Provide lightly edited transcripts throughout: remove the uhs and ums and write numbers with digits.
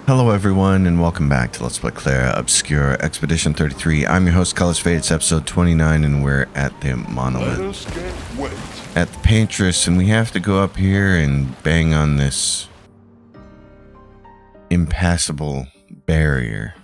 Hello everyone and welcome back to Let's Play Clair, Obscur, Expedition 33. I'm your host, Colors Fade. It's episode 29 and we're at the Monolith. At the Paintress, and we have to go up here and bang on this impassable barrier.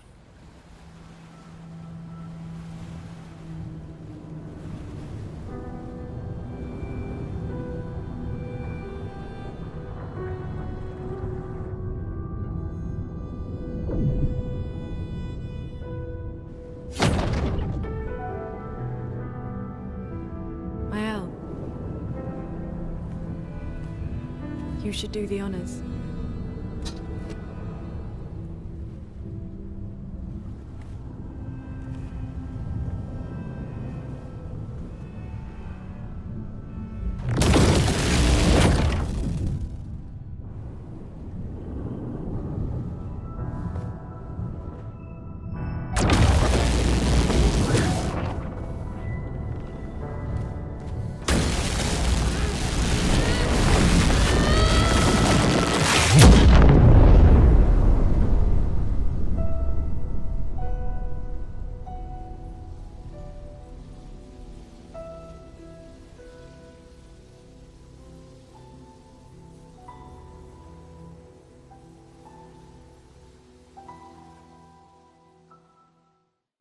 You should do the honors.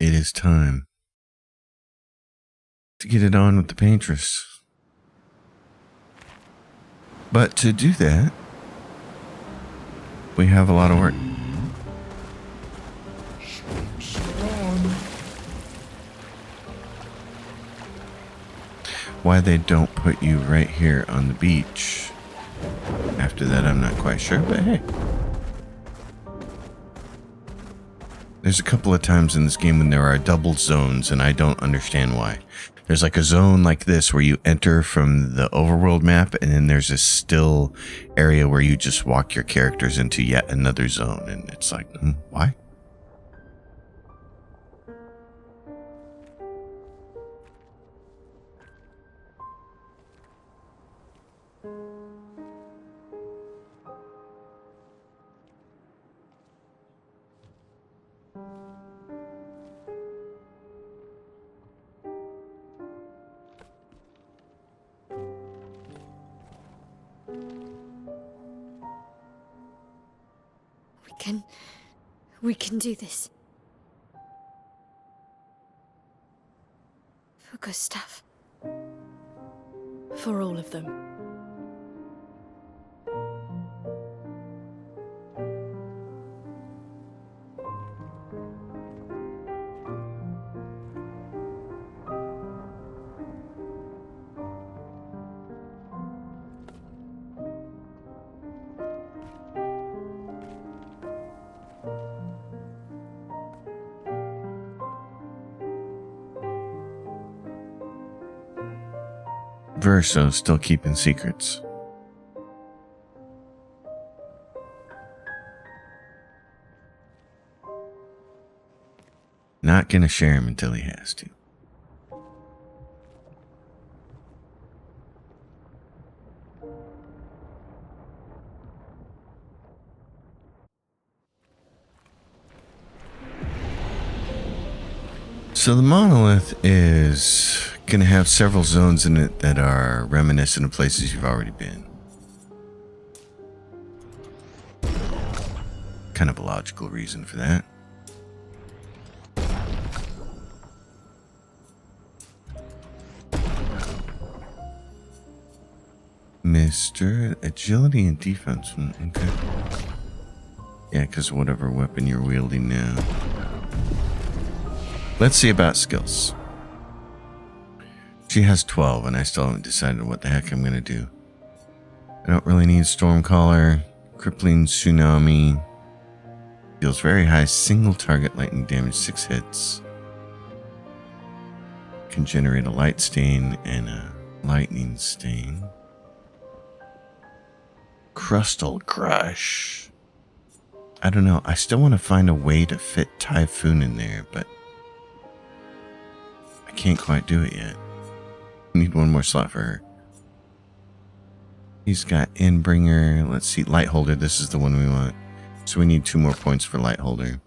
It is time to get it on with the Paintress. But to do that, we have a lot of work. Why they don't put you right here on the beach after that, I'm not quite sure, but hey. There's a couple of times in this game when there are double zones, and I don't understand why. There's like a zone like this where you enter from the overworld map, and then there's a still area where you just walk your characters into yet another zone, and it's like, why? We can do this. For Gustav. For all of them. Verso still keeping secrets. Not gonna share him until he has to. So the Monolith is going to have several zones in it that are reminiscent of places you've already been. Kind of a logical reason for that. Mr. Agility and Defense. Okay. Yeah, because whatever weapon you're wielding now. Let's see about skills. She has 12, and I still haven't decided what the heck I'm going to do. I don't really need Stormcaller. Crippling Tsunami. Deals very high single target lightning damage, 6 hits. Can generate a light stain and a lightning stain. Crustal Crush. I don't know. I still want to find a way to fit Typhoon in there, but I can't quite do it yet. Need one more slot for her. He's got Endbringer. Let's see. Lightholder. This is the one we want. So we need 2 more points for light holder.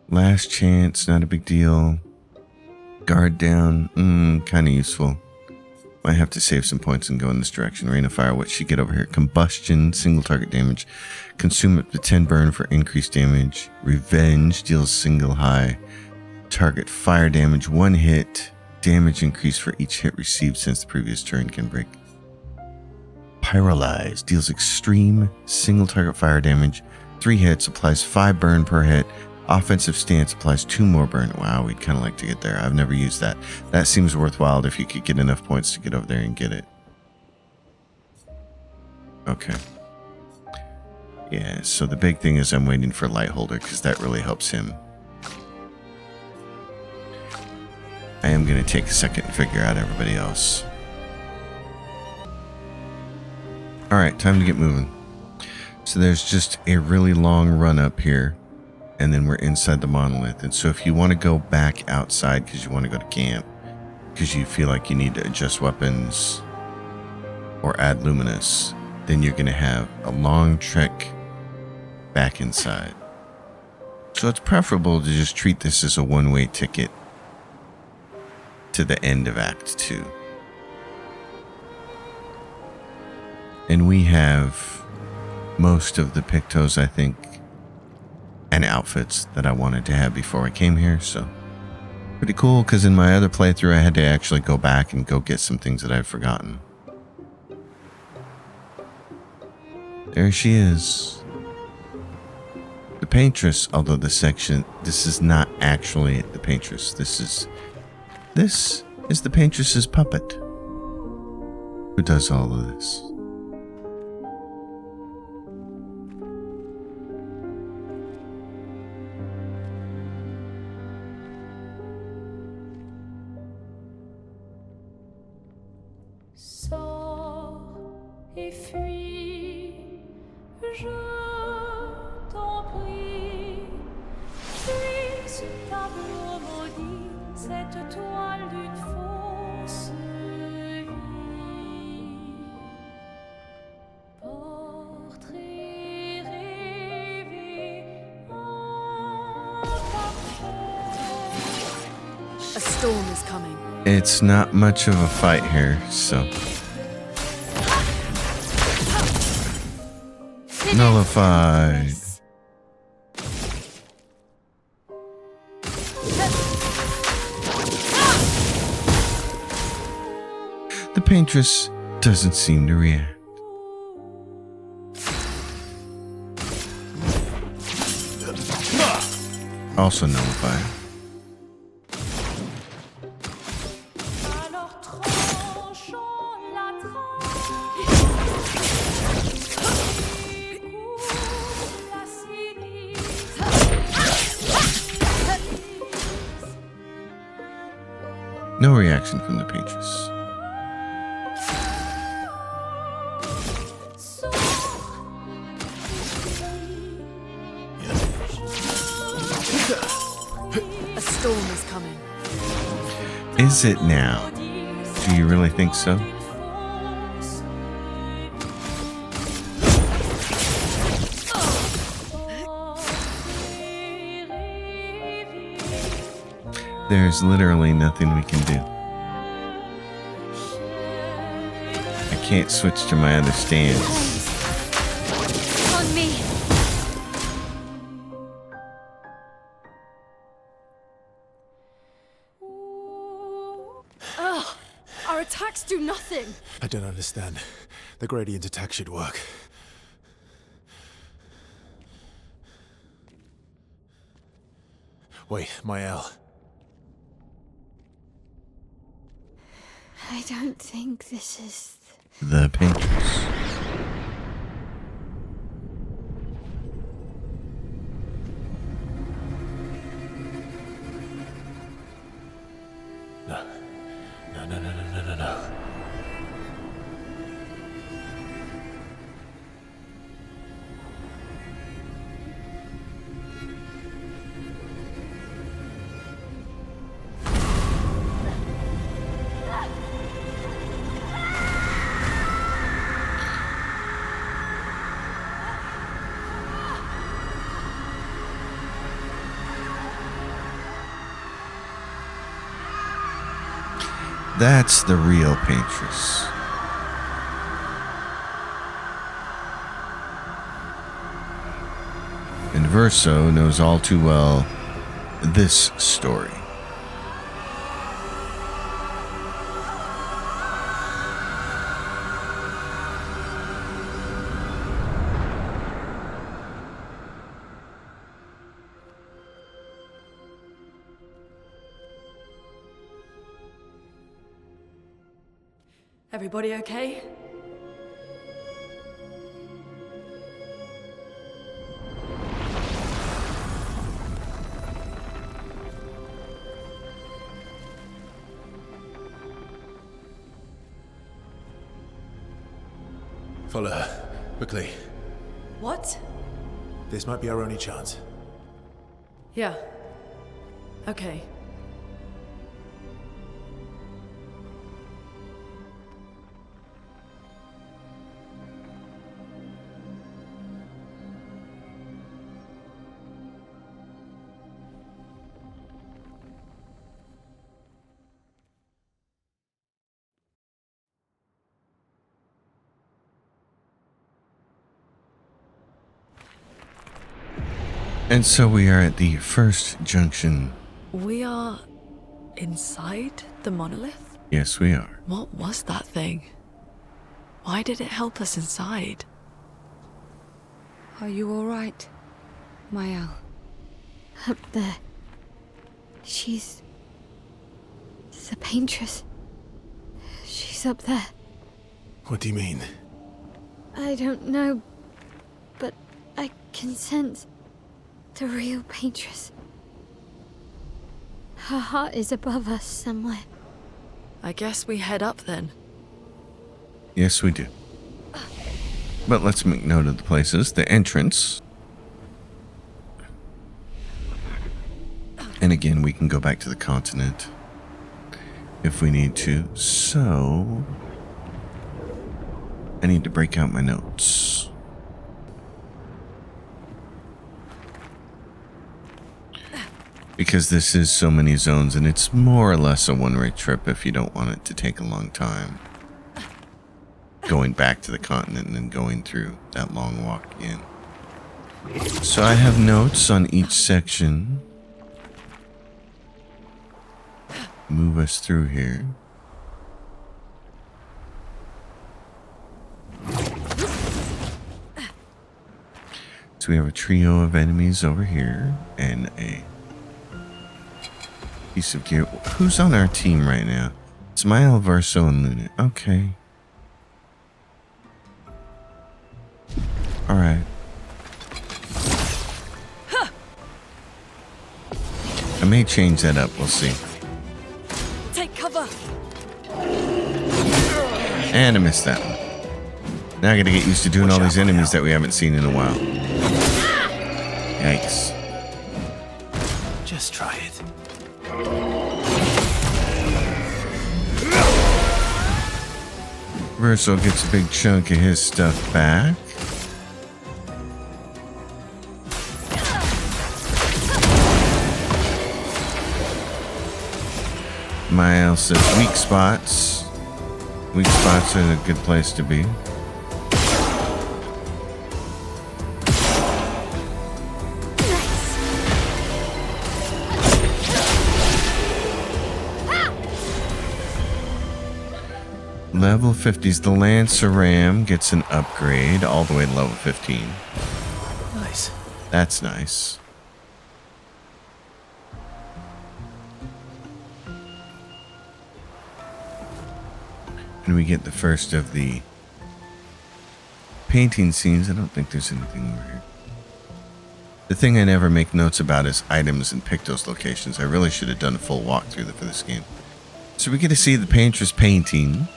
Last chance, not a big deal. Guard down, kind of useful. Might have to save some points and go in this direction. Rain of Fire, what should get over here? Combustion, single target damage. Consume up to 10 burn for increased damage. Revenge, deals single high. Target fire damage, 1 hit. Damage increase for each hit received since the previous turn can break. Paralyze, deals extreme single target fire damage. 3 hits, applies 5 burn per hit. Offensive stance applies 2 more burn. Wow, we'd kind of like to get there. I've never used that. That seems worthwhile if you could get enough points to get over there and get it. Okay. Yeah, so the big thing is I'm waiting for light holder because that really helps him. I am going to take a second and figure out everybody else. Alright, time to get moving. So there's just a really long run up here. And then we're inside the monolith. And so if you want to go back outside because you want to go to camp, because you feel like you need to adjust weapons or add luminous, then you're going to have a long trek back inside. So it's preferable to just treat this as a one-way ticket to the end of Act 2. And we have most of the Pictos, I think, and outfits that I wanted to have before I came here, so pretty cool, because in my other playthrough I had to actually go back and go get some things that I've forgotten. There she is. The Paintress, although this is not actually the Paintress. This is the Paintress's puppet who does all of this. Sors et fuis, je t'en prie. Fuis ce tableau maudit, cette toile d'une fausse vie. Portrait rêvé en parfait. A storm is coming. It's not much of a fight here, so. Nullified. The Paintress doesn't seem to react. Also nullified. Alors tranchons la tranche, la sinistre. No reaction from the Paintress. A storm is coming. Is it now? Do you really think so? There's literally nothing we can do. I can't switch to my other stance. On me. Ugh, our attacks do nothing. I don't understand. The gradient attack should work. Wait, Mael. I don't think this is... The Paintress. No. No. That's the real paintress. And Verso knows all too well this story. Everybody okay? Follow her. Quickly. What? This might be our only chance. Yeah. Okay. And so we are at the first junction. We are inside the monolith? Yes, we are. What was that thing? Why did it help us inside? Are you all right, Mael? Up there. She's the paintress. She's up there. What do you mean? I don't know, but I can sense the real paintress. Her heart is above us somewhere. I guess we head up then. Yes, we do. But let's make note of the places. The entrance. And again, we can go back to the continent if we need to. So, I need to break out my notes. Because this is so many zones, and it's more or less a one-way trip if you don't want it to take a long time. Going back to the continent and then going through that long walk again. So I have notes on each section. Move us through here. So we have a trio of enemies over here and a piece of gear. Who's on our team right now? Smile, Verso, and Luna. Okay. Alright. I may change that up. We'll see. Take cover! And I missed that one. Now I gotta get used to doing all these enemies that we haven't seen in a while. Yikes. Just try it. Verso gets a big chunk of his stuff back. Miles says weak spots. Weak spots are a good place to be. Level 50's the Lancer Ram gets an upgrade all the way to level 15. Nice. That's nice. And we get the first of the painting scenes. I don't think there's anything over here. The thing I never make notes about is items and pick those locations. I really should have done a full walkthrough for this game. So we get to see the paintress painting.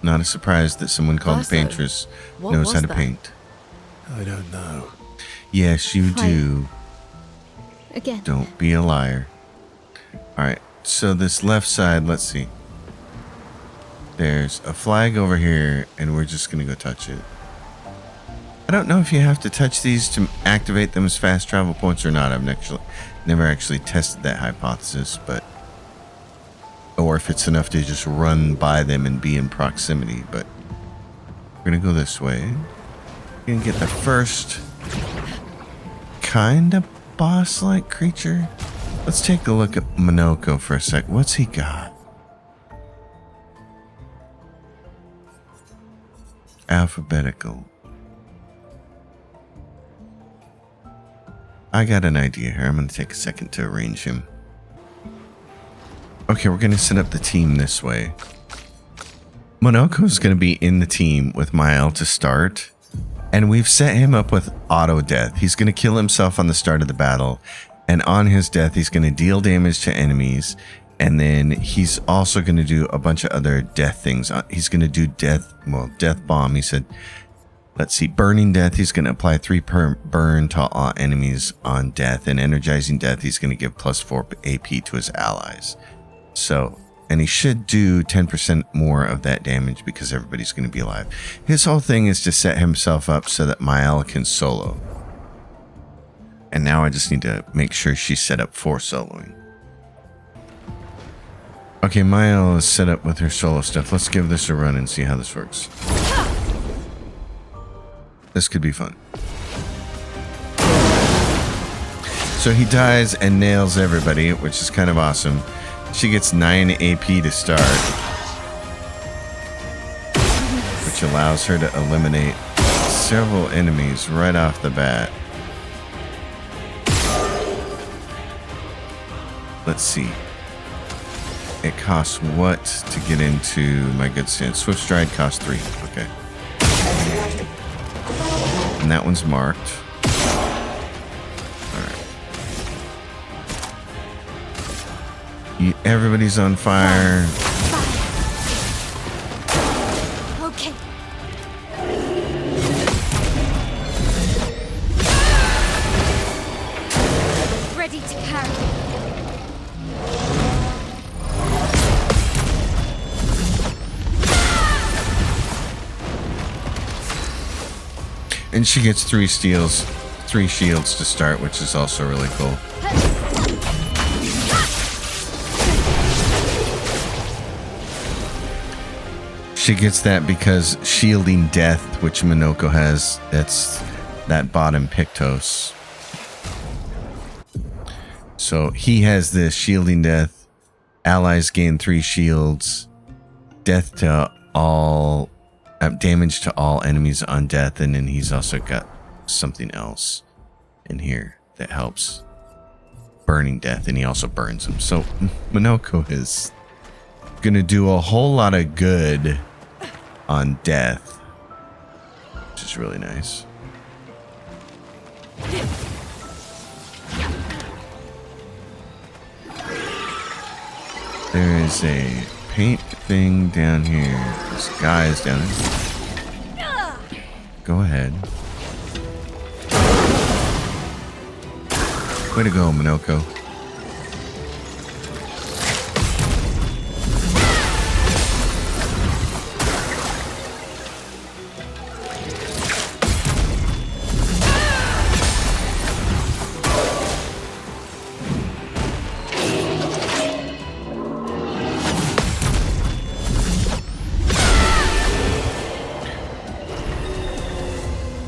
Not a surprise that someone called the Verso, paintress what knows was how to that? paint. I don't know. Yes, you Fire. do. Again. Don't be a liar. Alright, so this left side, let's see. There's a flag over here, and we're just going to go touch it. I don't know if you have to touch these to activate them as fast travel points or not. I've never actually tested that hypothesis, but or if it's enough to just run by them and be in proximity. But we're gonna go this way. We're gonna get the first kind of boss-like creature. Let's take a look at Monoko for a sec. What's he got? Alphabetical. I got an idea here. I'm going to take a second to arrange him. Okay, we're going to set up the team this way. Monoko's going to be in the team with Mael to start. And we've set him up with auto death. He's going to kill himself on the start of the battle. And on his death, he's going to deal damage to enemies. And then he's also going to do a bunch of other death things. He's going to do death bomb. He said, let's see, burning death. He's going to apply 3 per burn to all enemies on death. And energizing death, he's going to give +4 AP to his allies. So, and he should do 10% more of that damage because everybody's going to be alive. His whole thing is to set himself up so that Mael can solo. And now I just need to make sure she's set up for soloing. Okay, Mael is set up with her solo stuff. Let's give this a run and see how this works. This could be fun. So he dies and nails everybody, which is kind of awesome. She gets 9 AP to start, which allows her to eliminate several enemies right off the bat. Let's see. It costs what to get into my good stance? Swift Stride costs 3. Okay. And that one's marked. Alright. Everybody's on fire. Okay. Ready to carry. And she gets 3 shields to start, which is also really cool. She gets that because shielding death, which Monoko has, that's that bottom Pictos. So he has this shielding death. Allies gain 3 shields. Death to all... damage to all enemies on death, and then he's also got something else in here that helps burning death, and he also burns them. So Monoko is gonna do a whole lot of good on death, which is really nice. There is a paint thing down here. This guy is down there. Go ahead. Way to go, Monoko.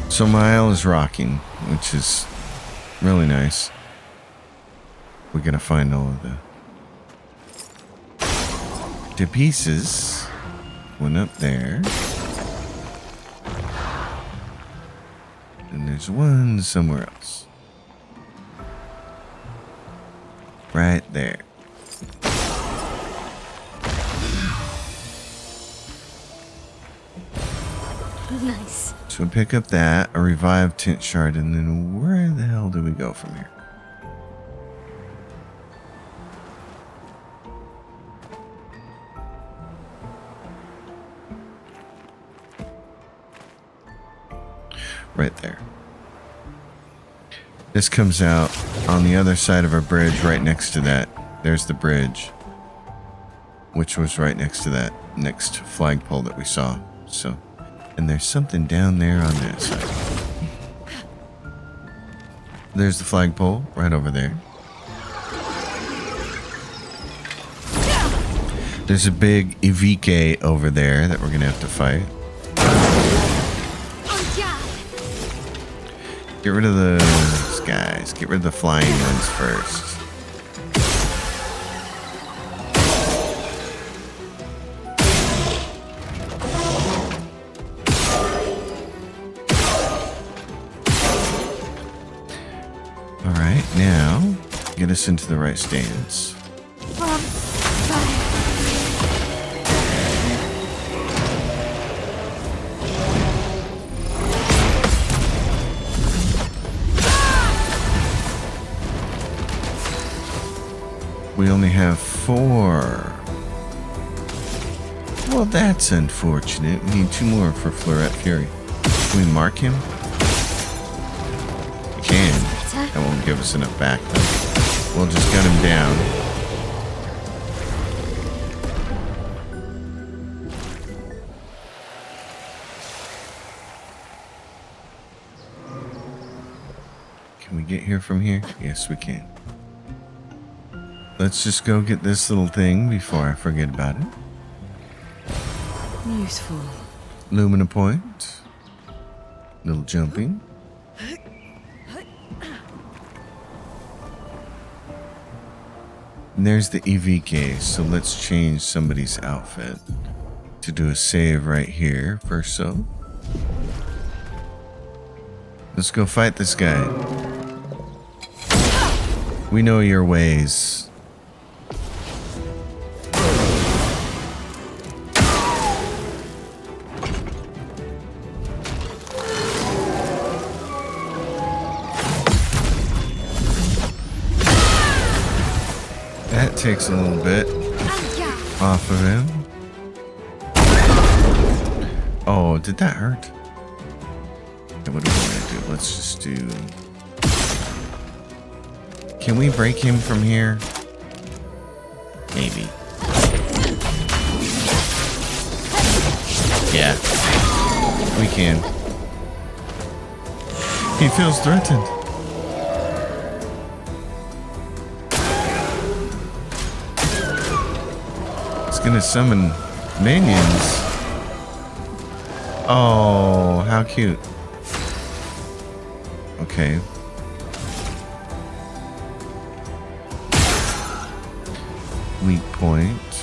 So Mael is rocking, which is really nice. We're gonna find all of the pieces. One up there. And there's one somewhere else. Right there. Nice. So we pick up that, a revived tent shard, and then where the hell do we go from here? Right there. This comes out on the other side of a bridge right next to that. There's the bridge, which was right next to that next flagpole that we saw. So, and there's something down there on that side. There's the flagpole right over there. There's a big Ivike over there that we're gonna have to fight. Get rid of those guys. Get rid of the flying ones first. Alright, now get us into the right stance. We only have 4. Well, that's unfortunate. We need 2 more for Fleuret Fury. Can we mark him? We can. That won't give us enough back, though. We'll just gun him down. Can we get here from here? Yes, we can. Let's just go get this little thing before I forget about it. Useful. Lumina point. Little jumping. And there's the EVK, so let's change somebody's outfit to do a save right here first. So let's go fight this guy. We know your ways. That takes a little bit off of him. Oh, did that hurt? Okay, what do we want to do? Let's just do... Can we break him from here? Maybe. Yeah. We can. He feels threatened. Gonna summon minions. Oh, how cute. Okay. Weak point.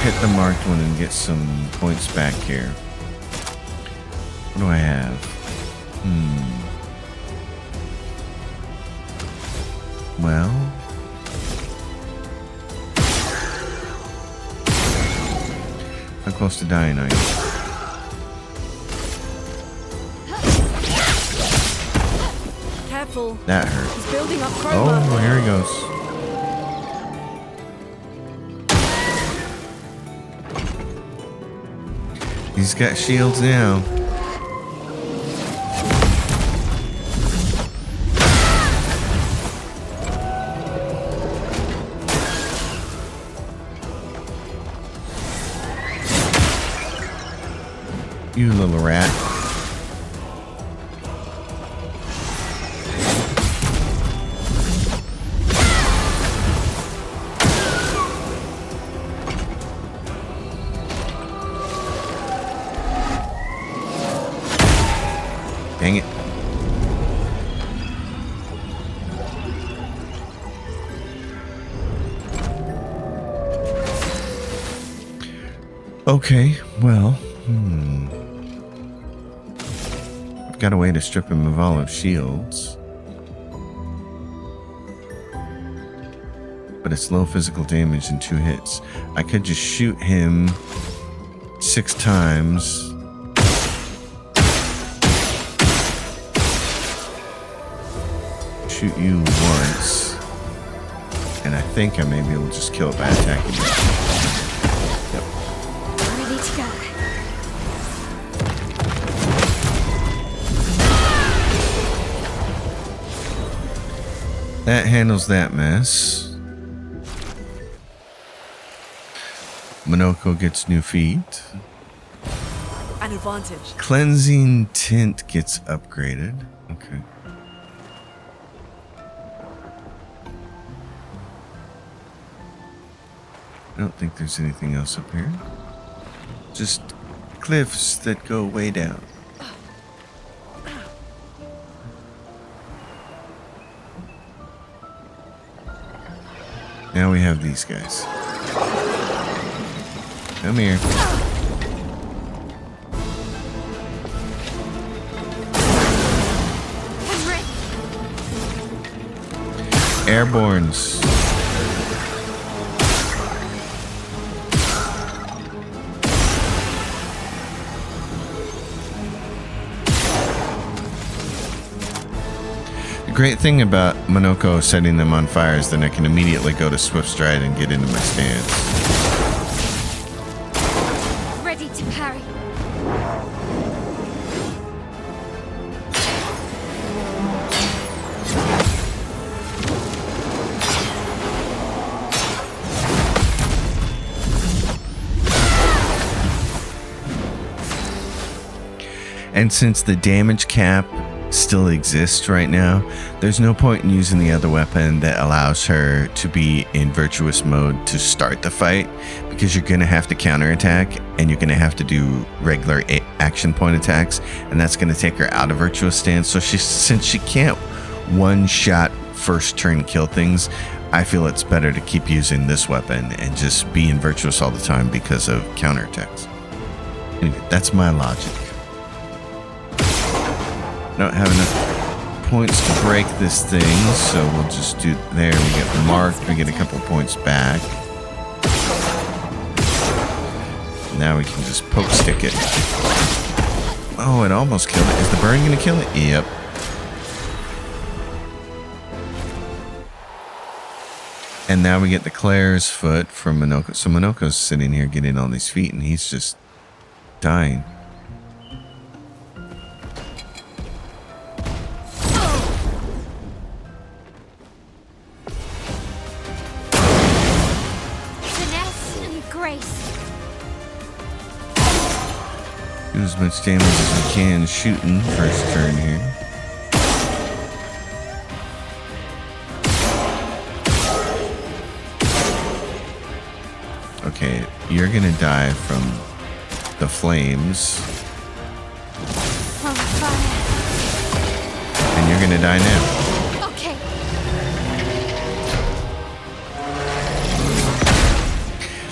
Hit the marked one and get some points back here. What do I have? Well, how close to dying are you? Careful. That hurt. He's building up chroma. Oh, here he goes. He's got shields now. You little rat. Dang it. Okay, well, I've got a way to strip him of all of shields. But it's low physical damage in 2 hits. I could just shoot him 6 times. Shoot you once. And I think I may be able to just kill it by attacking you. Yep. Ready to go. That handles that mess. Monoko gets new feet. an advantage. Cleansing tint gets upgraded. Okay. I don't think there's anything else up here. Just cliffs that go way down. Now we have these guys. Come here. I'm ready. Airborns. The great thing about Monoko setting them on fire is then I can immediately go to Swift Stride and get into my stance. Ready to parry. And since the damage cap still exists right now, there's no point in using the other weapon that allows her to be in virtuous mode to start the fight, because you're going to have to counterattack and you're going to have to do regular action point attacks, and that's going to take her out of virtuous stance. So since she can't one-shot first turn kill things, I feel it's better to keep using this weapon and just be in virtuous all the time because of counterattacks. Anyway, that's my logic. Don't have enough points to break this thing, so we'll just do there. We get marked, we get a couple points back. Now we can just poke stick it. Oh, it almost killed it. Is the burn gonna kill it? Yep. And now we get the Clair's foot from Monoko. So Monoko's sitting here getting on his feet and he's just dying. Do as much damage as we can shooting first turn here. Okay, you're gonna die from the flames. On fire. And you're gonna die now. Okay.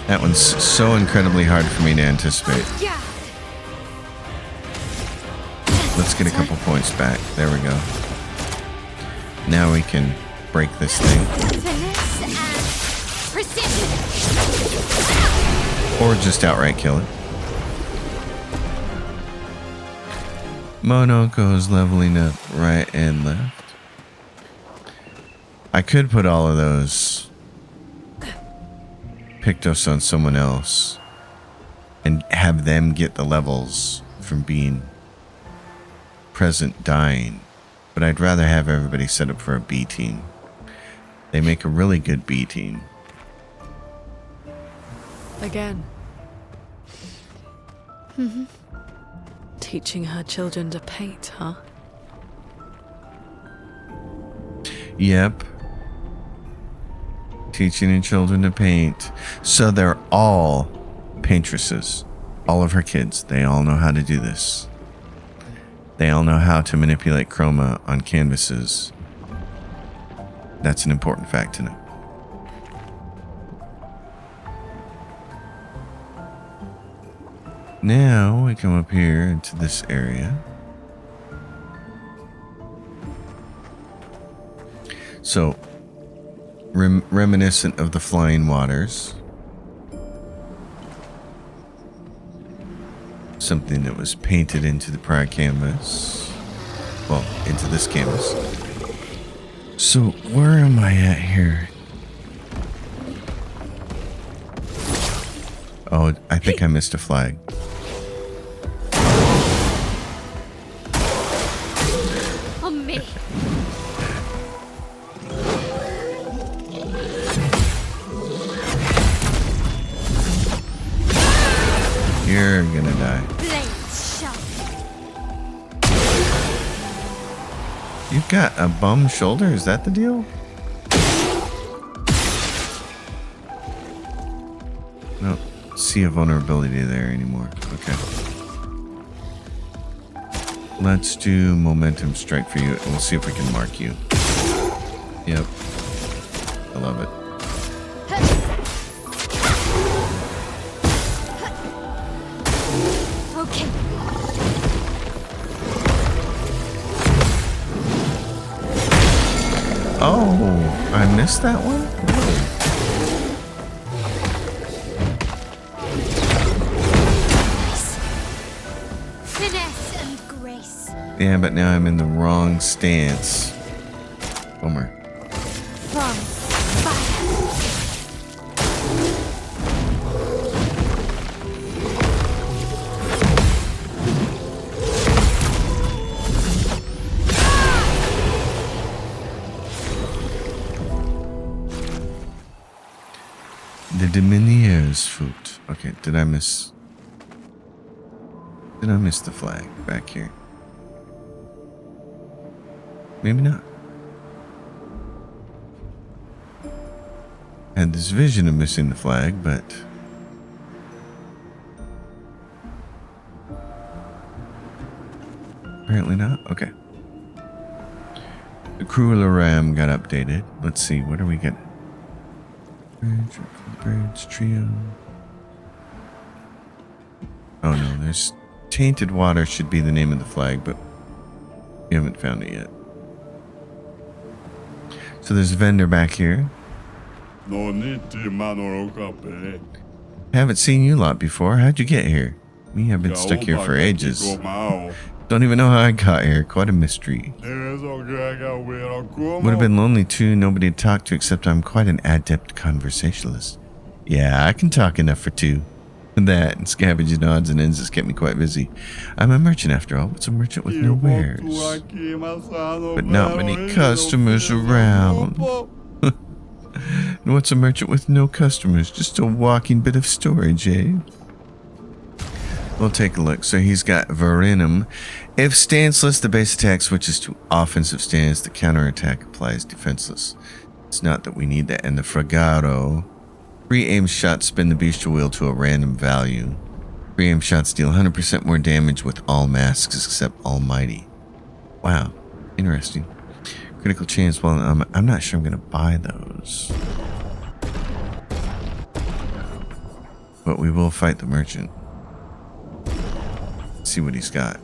That one's so incredibly hard for me to anticipate. Yeah. Let's get a couple points back. There we go. Now we can break this thing. Finesse and precision. Or just outright kill it. Monoko's leveling up right and left. I could put all of those Pictos on someone else and have them get the levels from being present dying, but I'd rather have everybody set up for a B team. They make a really good B team. Again. Teaching her children to paint, huh? Yep. Teaching her children to paint. So they're all paintresses. All of her kids. They all know how to do this. They all know how to manipulate chroma on canvases. That's an important fact to know. Now we come up here into this area. So, reminiscent of the Flying Waters. Something that was painted into the prior canvas. Well, into this canvas. So, where am I at here? Oh, I think I missed a flag. On me. You're gonna die. Blades You've got a bum shoulder? Is that the deal? No, see a vulnerability there anymore. Okay. Let's do momentum strike for you, and we'll see if we can mark you. Yep. I love it. Okay. Oh, I missed that one? Finesse and grace. Yeah, but now I'm in the wrong stance. Bummer. From fire. The Dominier's foot. Okay, did I miss the flag back here? Maybe not. Had this vision of missing the flag, but apparently not. Okay. The Cruel Ram got updated. Let's see, what are we getting? Birds trio. Oh no, there's Tainted Water should be the name of the flag, but we haven't found it yet. So there's a vendor back here. Haven't seen you lot before. How'd you get here? Me, I've been stuck here for ages. Don't even know how I got here. Quite a mystery. Would have been lonely too. Nobody to talk to except I'm quite an adept conversationalist. Yeah, I can talk enough for two. That and scavenging odds and ends has kept me quite busy. I'm a merchant after all. What's a merchant with no wares? But not many customers around. And what's a merchant with no customers? Just a walking bit of storage, eh? We'll take a look. So he's got Verenum. If stanceless, the base attack switches to offensive stance. The counterattack applies defenseless. It's not that we need that. And the Fragaro. Free aim shots spin the bestial wheel to a random value. Free aim shots deal 100% more damage with all masks except Almighty. Wow. Interesting. Critical chance. Well, I'm not sure I'm going to buy those. But we will fight the merchant. See what he's got.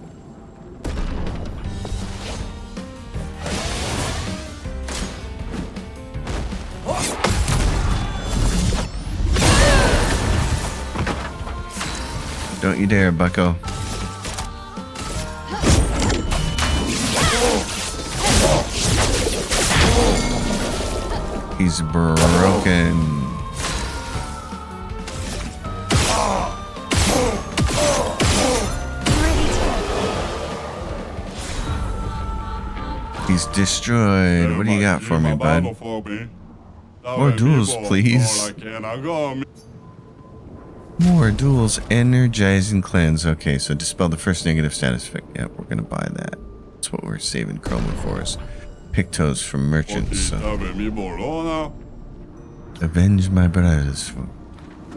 Don't you dare, bucko. He's broken. He's destroyed. What do you got for me, bud? More duels, please. More duels. Energizing cleanse. Okay, so dispel the first negative status effect. Yep, we're gonna buy that. That's what we're saving Chroma for us. Pictos from merchants. So. Avenge my brothers.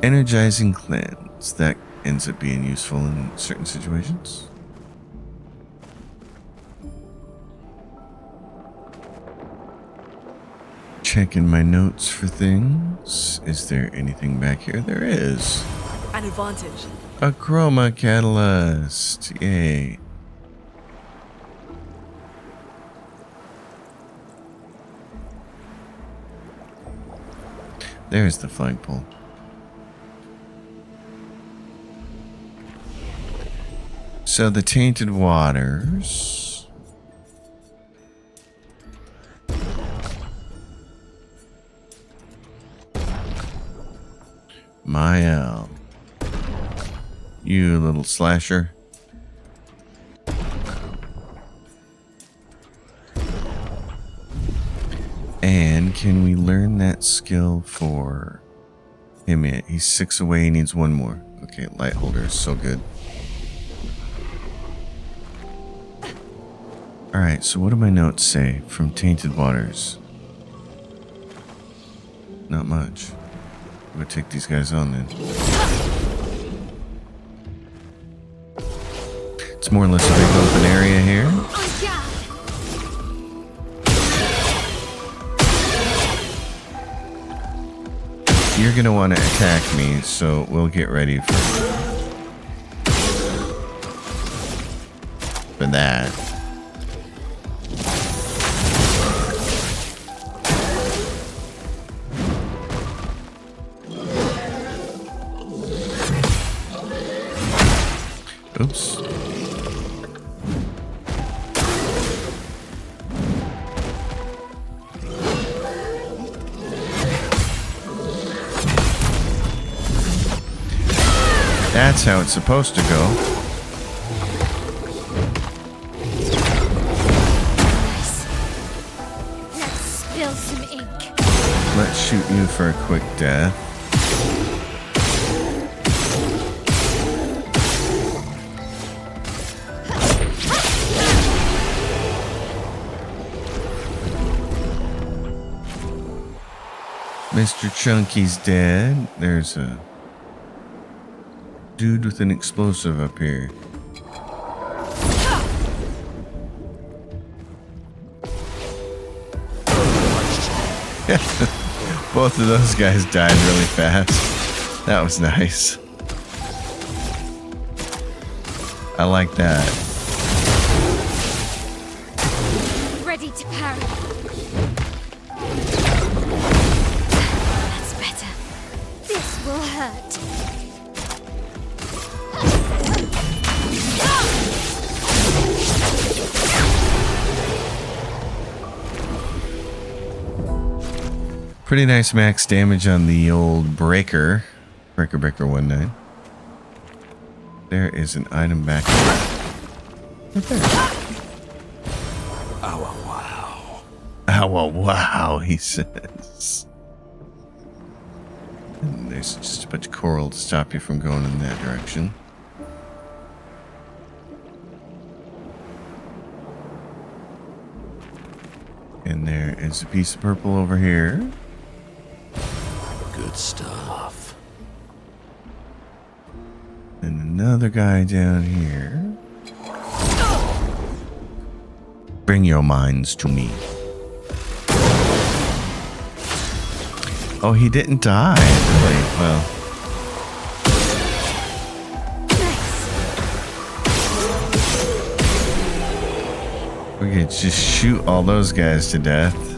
Energizing cleanse. That ends up being useful in certain situations. Checking my notes for things. Is there anything back here? There is. An advantage. A chroma catalyst. Yay. There's the flagpole. So the tainted waters. Mael. You little slasher. And can we learn that skill for him? He's 6 away, he needs 1 more. Okay, light holder is so good. Alright, so what do my notes say from Tainted Waters? Not much. I'm gonna take these guys on then. It's more or less a big open area here. You're gonna want to attack me, so we'll get ready for that. Oops. That's how it's supposed to go. Let's spill some ink. Let's shoot you for a quick death. Mr. Chunky's dead. There's a dude with an explosive up here. Both of those guys died really fast. That was nice. I like that. Ready to parry. That's better. This will hurt. Pretty nice max damage on the old breaker. Breaker 19. There is an item back there. Right there. Oh, wow. Oh, wow, he says. And there's just a bunch of coral to stop you from going in that direction. And there is a piece of purple over here. Good stuff. And another guy down here. Bring your minds to me. Oh, he didn't die. Really? Well. We could just shoot all those guys to death.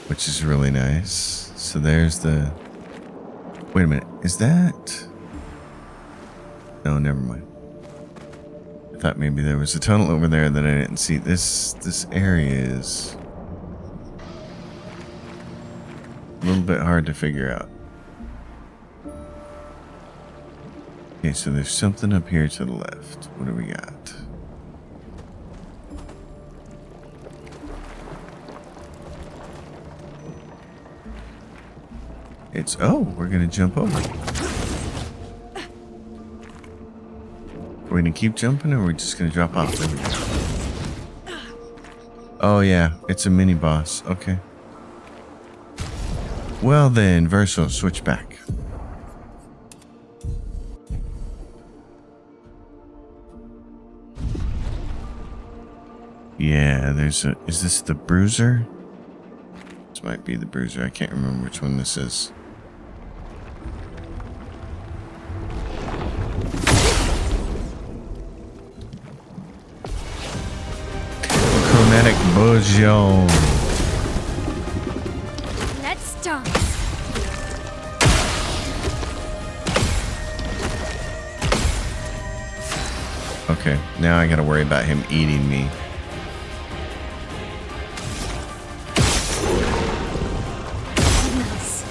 Which is really nice. So there's the... Wait a minute. Is that... No, never mind. I thought maybe there was a tunnel over there that I didn't see. This area is... a little bit hard to figure out. Okay, so there's something up here to the left. What do we got? It's, oh, we're gonna jump over. Are we gonna keep jumping or are we just gonna drop off? There we go. Oh yeah, it's a mini boss. Okay. Well then, Verso, switch back. Yeah, there's a, is this the bruiser? This might be the bruiser. I can't remember which one this is. Chromatic Bourgeon. Let's dance. Okay, now I gotta worry about him eating me. Nice.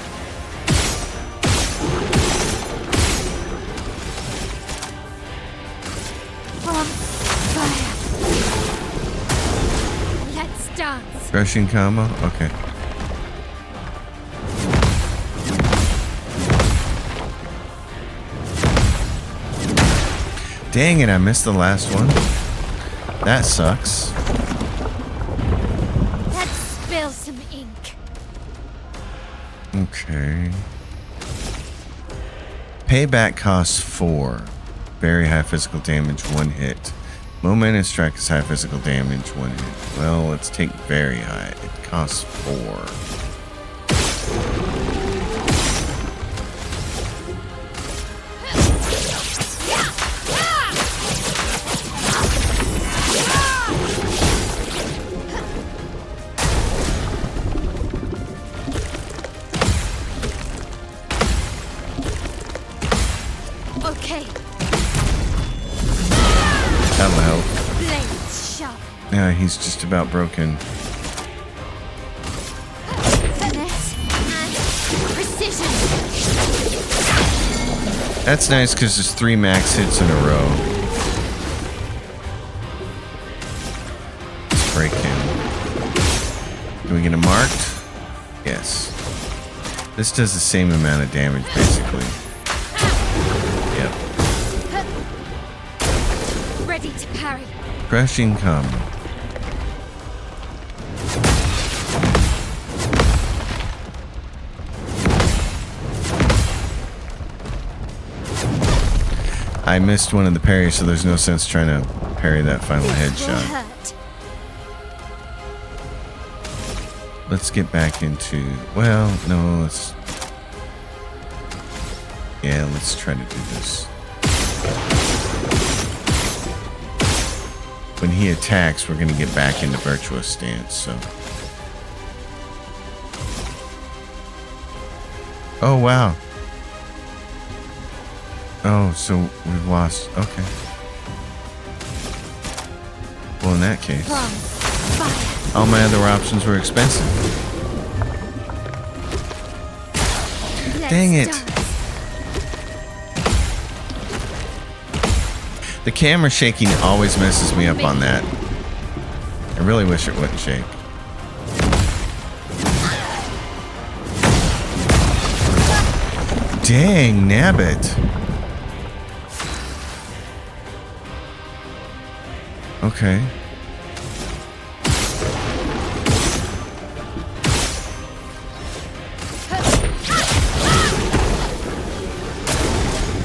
From fire. Let's dance. Rushing combo? Okay. Dang it, I missed the last one. That sucks. Let's spill some ink. Okay. Payback costs 4. Very high physical damage, 1 hit. Momentum strike is high physical damage, 1 hit. Well, let's take very high. It costs 4. Okay, That'll help. blades sharp. Yeah, he's just about broken. Finesse and precision. That's nice because there's 3 max hits in a row. Let's break him. Can we get him marked? Yes. This does the same amount of damage, basically. Yep. Ready to parry. Crushing come. I missed one of the parries, so there's no sense trying to parry that final This will headshot. hurt. Let's get back into... Well, no, let's... Yeah, let's try to do this. When he attacks, we're going to get back into virtuous stance, so... Oh, wow. Oh, so we've lost... Okay. Well, in that case... Plum. Fire. All my other options were expensive. Let's Dang it. dance. The camera shaking always messes me up on that. I really wish it wouldn't shake. Dang, nabbit. Okay.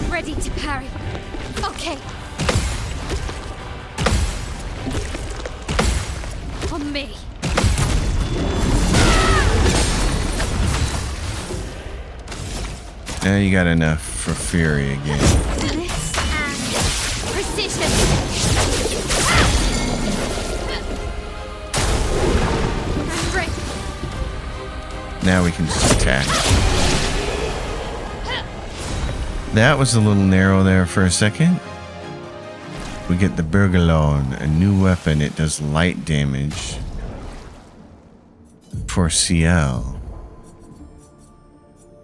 Ready to parry. Okay. On me. Now you got enough for Fury again. Finesse and precision. I'm ready. Now we can just attack. That was a little narrow there for a second. We get the Burgalon, a new weapon. It does light damage for CL.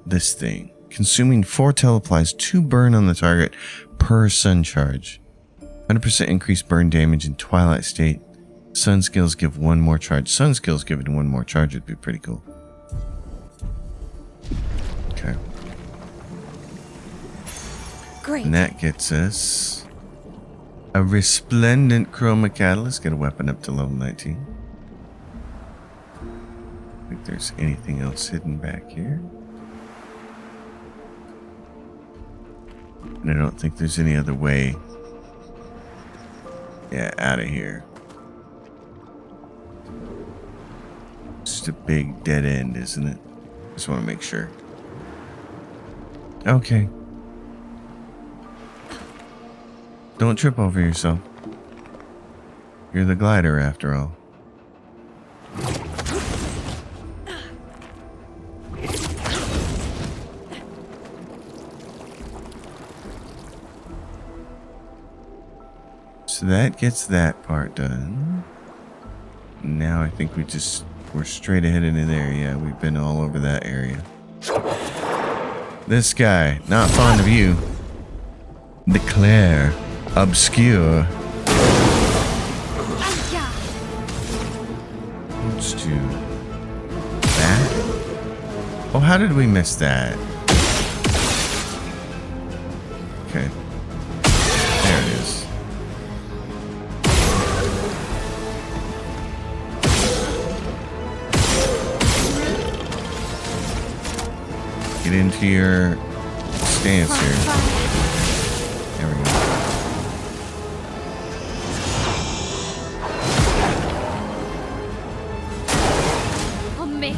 This thing. Consuming 4 teleplies, 2 burn on the target per sun charge. 100% increased burn damage in Twilight State. Sun skills give 1 more charge. Sun skills giving 1 more charge would be pretty cool. Okay. Great. And that gets us a resplendent chroma catalyst. Get a weapon up to level 19. I think there's anything else hidden back here. And I don't think there's any other way. Yeah, out of here. Just a big dead end, isn't it? Just want to make sure. Okay. Don't trip over yourself. You're the glider after all. So that gets that part done. Now I think we're straight ahead into there. Yeah, we've been all over that area. This guy, not fond of you. The Clair. Obscur. Aya. Let's do that. Oh, how did we miss that? Okay. There it is. Get into your stance here. There we go. On me.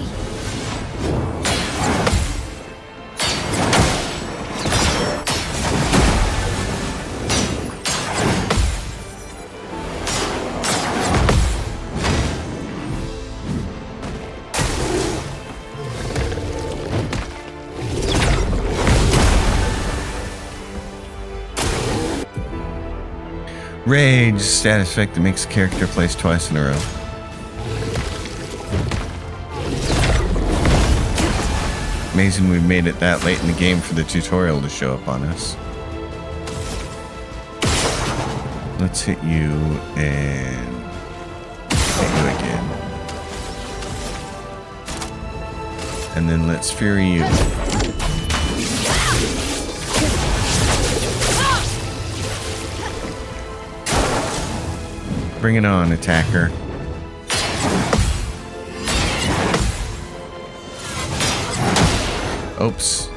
Rage, status effect that makes the character place twice in a row. Amazing we made it that late in the game for the tutorial to show up on us. Let's hit you and hit you again. And then let's fury you. Bring it on, attacker. Oops.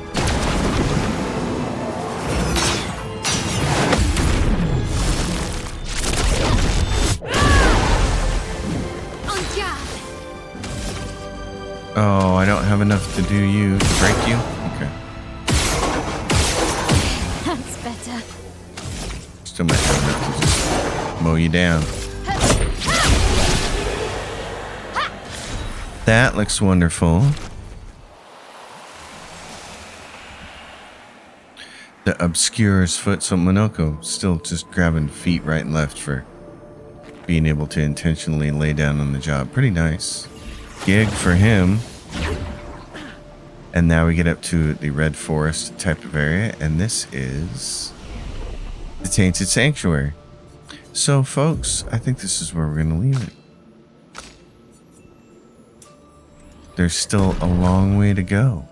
Oh, I don't have enough to do you. To break you? Okay. That's better. Still might have enough to just mow you down. That looks wonderful. The Obscur's foot, so Monoko still just grabbing feet right and left for being able to intentionally lay down on the job. Pretty nice. Gig for him. And now we get up to the Red Forest type of area, and this is the Tainted Sanctuary. So folks, I think this is where we're going to leave it. There's still a long way to go.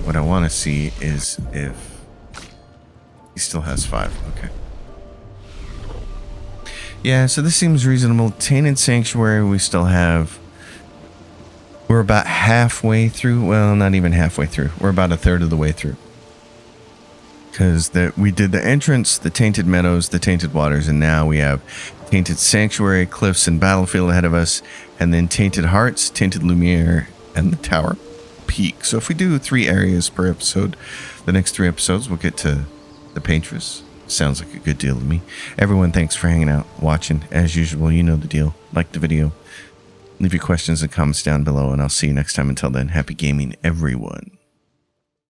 What I want to see is if he still has 5. Okay. Yeah, so this seems reasonable. Tainted Sanctuary, we still have... We're about halfway through. Well, not even halfway through. We're about a third of the way through. Because we did the entrance, the Tainted Meadows, the Tainted Waters, and now we have Tainted Sanctuary, Cliffs, and Battlefield ahead of us, and then Tainted Hearts, Tainted Lumiere, and the Tower Peak. So if we do 3 areas per episode, the next 3 episodes, we'll get to the Paintress. Sounds like a good deal to me. Everyone, thanks for hanging out, watching. As usual, you know the deal. Like the video. Leave your questions and comments down below, and I'll see you next time. Until then, happy gaming, everyone.